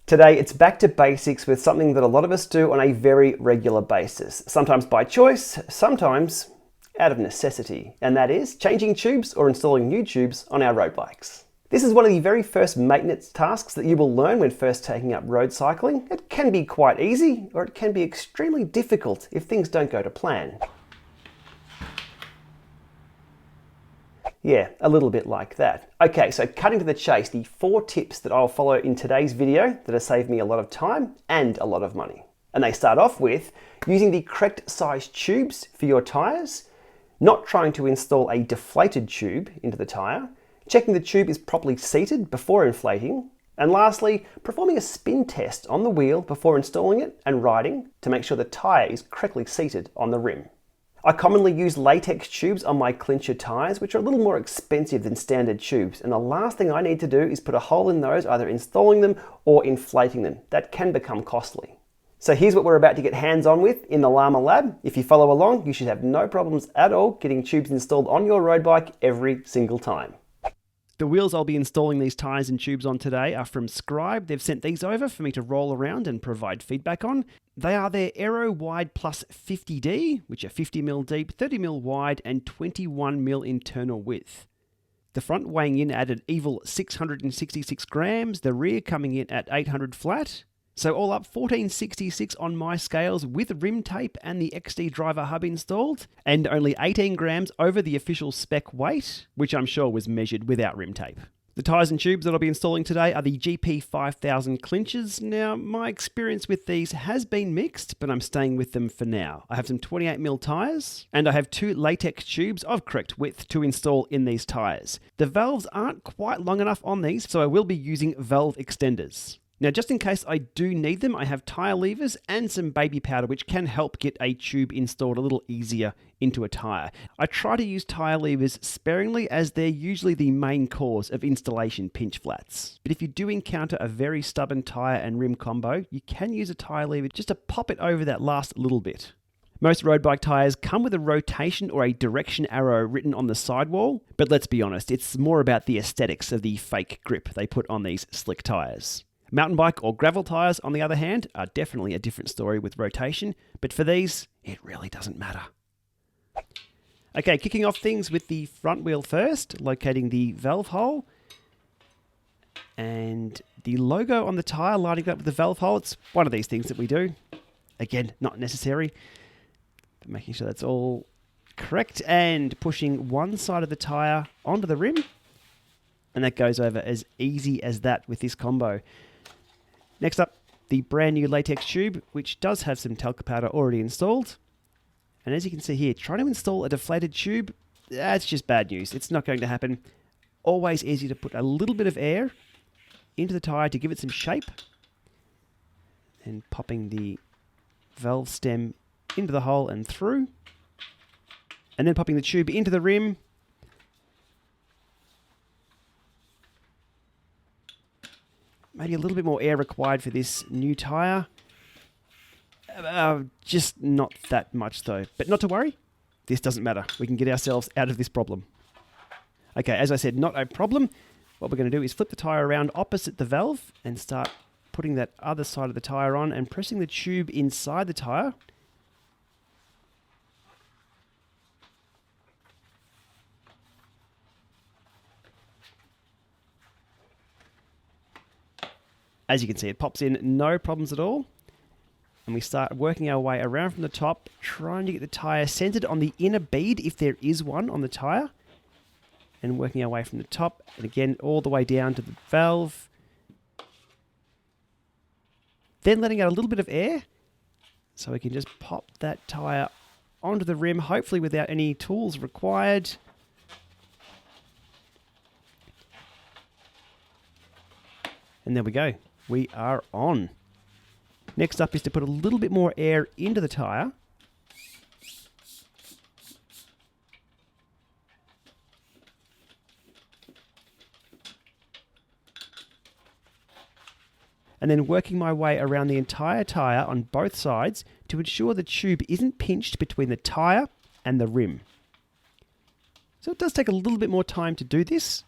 Today, it's back to basics with something that a lot of us do on a very regular basis, sometimes by choice, sometimes out of necessity, and that is changing tubes or installing new tubes on our road bikes. This is one of the very first maintenance tasks that you will learn when first taking up road cycling. It can be quite easy, or it can be extremely difficult if things don't go to plan. Yeah, a little bit like that. Okay, so cutting to the chase, the 4 tips that I'll follow in today's video that have saved me a lot of time and a lot of money. And they start off with using the correct size tubes for your tyres, not trying to install a deflated tube into the tyre, checking the tube is properly seated before inflating, and lastly, performing a spin test on the wheel before installing it and riding to make sure the tyre is correctly seated on the rim. I commonly use latex tubes on my clincher tyres, which are a little more expensive than standard tubes, and the last thing I need to do is put a hole in those, either installing them or inflating them. That can become costly. So here's what we're about to get hands-on with in the Lama lab. If you follow along, you should have no problems at all getting tubes installed on your road bike every single time. The wheels I'll be installing these tyres and tubes on today are from Scribe. They've sent these over for me to roll around and provide feedback on. They are their Aero Wide Plus 50D, which are 50mm deep, 30mm wide, and 21mm internal width. The front weighing in at an evil 666 grams, the rear coming in at 800 flat. So all up 1466 on my scales with rim tape and the XD driver hub installed, and only 18 grams over the official spec weight, which I'm sure was measured without rim tape. The tyres and tubes that I'll be installing today are the GP5000 clinchers. Now, my experience with these has been mixed, but I'm staying with them for now. I have some 28mm tyres, and I have 2 latex tubes of correct width to install in these tyres. The valves aren't quite long enough on these, so I will be using valve extenders. Now, just in case I do need them, I have tyre levers and some baby powder, which can help get a tube installed a little easier into a tyre. I try to use tyre levers sparingly, as they're usually the main cause of installation pinch flats. But if you do encounter a very stubborn tyre and rim combo, you can use a tyre lever just to pop it over that last little bit. Most road bike tyres come with a rotation or a direction arrow written on the sidewall, but let's be honest, it's more about the aesthetics of the fake grip they put on these slick tyres. Mountain bike or gravel tyres, on the other hand, are definitely a different story with rotation, but for these, it really doesn't matter. Okay, kicking off things with the front wheel first, locating the valve hole, and the logo on the tyre lining up with the valve hole. It's one of these things that we do. Again, not necessary, but making sure that's all correct, and pushing one side of the tyre onto the rim, and that goes over as easy as that with this combo. Next up, the brand new latex tube, which does have some talc powder already installed. And as you can see here, trying to install a deflated tube, that's just bad news. It's not going to happen. Always easy to put a little bit of air into the tyre to give it some shape. And popping the valve stem into the hole and through. And then popping the tube into the rim. Maybe a little bit more air required for this new tyre. Just not that much though. But not to worry, this doesn't matter. We can get ourselves out of this problem. Okay, as I said, not a problem. What we're going to do is flip the tyre around opposite the valve and start putting that other side of the tyre on and pressing the tube inside the tyre. As you can see, it pops in, no problems at all. And we start working our way around from the top, trying to get the tyre centered on the inner bead, if there is one on the tyre. And working our way from the top, and again, all the way down to the valve. Then letting out a little bit of air, so we can just pop that tyre onto the rim, hopefully without any tools required. And there we go. We are on. Next up is to put a little bit more air into the tyre. And then working my way around the entire tyre on both sides to ensure the tube isn't pinched between the tyre and the rim. So it does take a little bit more time to do this,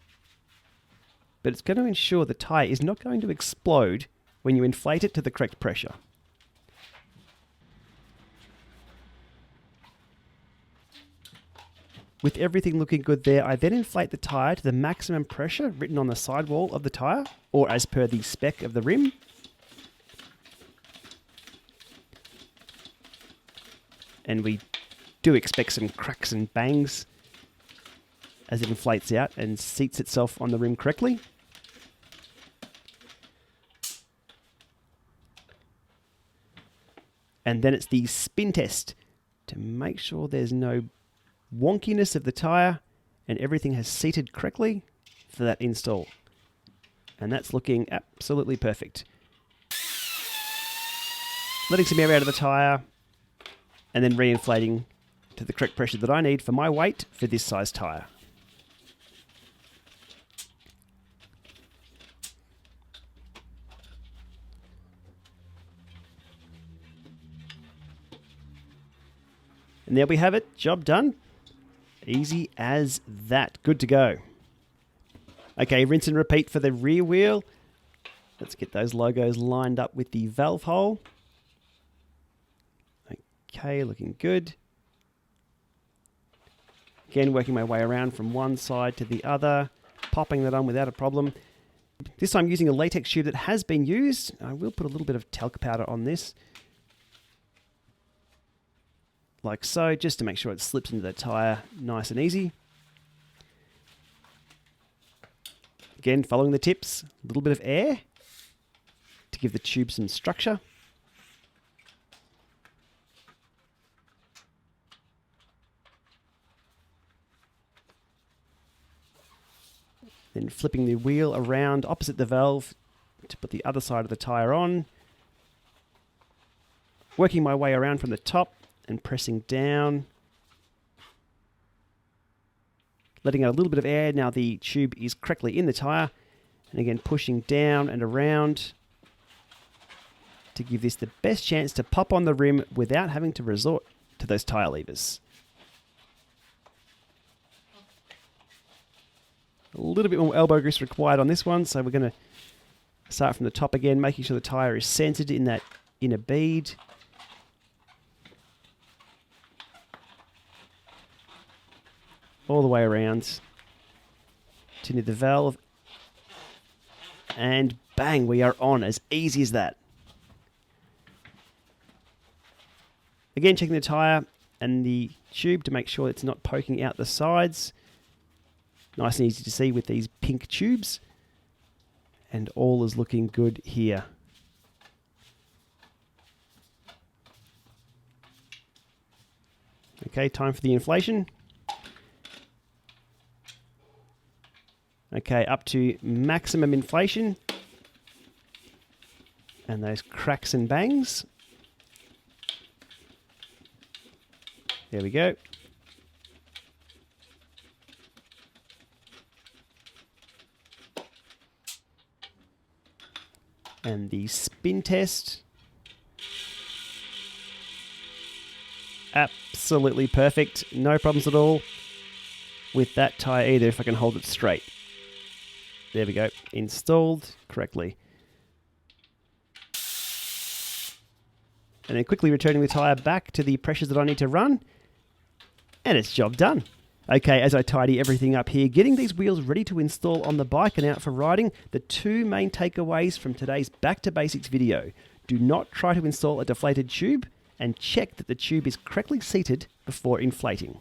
but it's going to ensure the tyre is not going to explode when you inflate it to the correct pressure. With everything looking good there, I then inflate the tyre to the maximum pressure written on the sidewall of the tyre, or as per the spec of the rim. And we do expect some cracks and bangs as it inflates out and seats itself on the rim correctly. And then it's the spin test to make sure there's no wonkiness of the tyre and everything has seated correctly for that install. And that's looking absolutely perfect. Letting some air out of the tyre and then re-inflating to the correct pressure that I need for my weight for this size tyre. And there we have it, job done. Easy as that, good to go. Okay, rinse and repeat for the rear wheel. Let's get those logos lined up with the valve hole. Okay, looking good. Again, working my way around from one side to the other, popping that on without a problem. This time using a latex tube that has been used. I will put a little bit of talc powder on this, like so, just to make sure it slips into the tyre nice and easy. Again, following the tips, a little bit of air to give the tube some structure. Then flipping the wheel around opposite the valve to put the other side of the tyre on. Working my way around from the top and pressing down. Letting out a little bit of air. Now the tube is correctly in the tyre. And again, pushing down and around to give this the best chance to pop on the rim without having to resort to those tyre levers. A little bit more elbow grease required on this one, so we're going to start from the top again, making sure the tyre is centered in that inner bead. All the way around to near the valve. And bang, we are on, as easy as that. Again, checking the tyre and the tube to make sure it's not poking out the sides. Nice and easy to see with these pink tubes. And all is looking good here. Okay, time for the inflation. Okay, up to maximum inflation. And those cracks and bangs. There we go. And the spin test. Absolutely perfect. No problems at all with that tyre either if I can hold it straight. There we go. Installed correctly. And then quickly returning the tyre back to the pressures that I need to run. And it's job done. Okay, as I tidy everything up here, getting these wheels ready to install on the bike and out for riding, the two main takeaways from today's Back to Basics video. Do not try to install a deflated tube and check that the tube is correctly seated before inflating.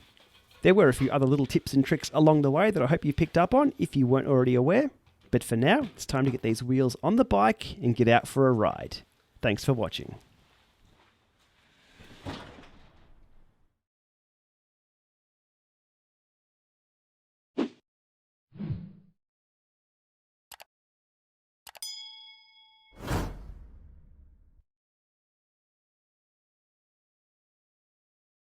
There were a few other little tips and tricks along the way that I hope you picked up on if you weren't already aware. But for now, it's time to get these wheels on the bike and get out for a ride. Thanks for watching.